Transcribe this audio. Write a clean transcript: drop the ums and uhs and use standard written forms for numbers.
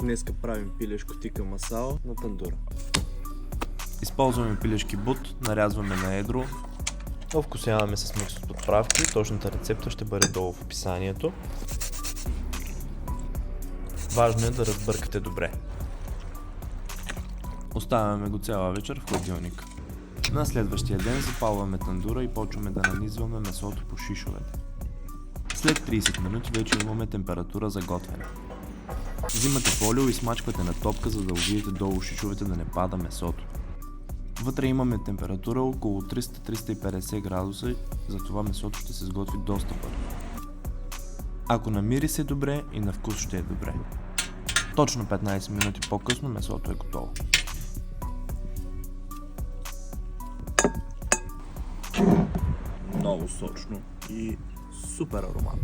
Днеска правим пилешко тика масало на тандура. Използваме пилешки бут, нарязваме на едро. Овкусяваме с микс от подправки. Точната рецепта ще бъде долу в описанието. Важно е да разбъркате добре. Оставяме го цяла вечер в хладилник. На следващия ден запалваме тандура и почваме да нанизваме месото по шишовете. След 30 минути вече имаме температура за готвене. Взимате фолио и смачквате на топка, за да увидите долу шишовете да не пада месото. Вътре имаме температура около 300-350 градуса, затова месото ще се сготви доста бързо. Ако намири се добре и на вкус ще е добре. Точно 15 минути по-късно месото е готово. Много сочно и супер аромат.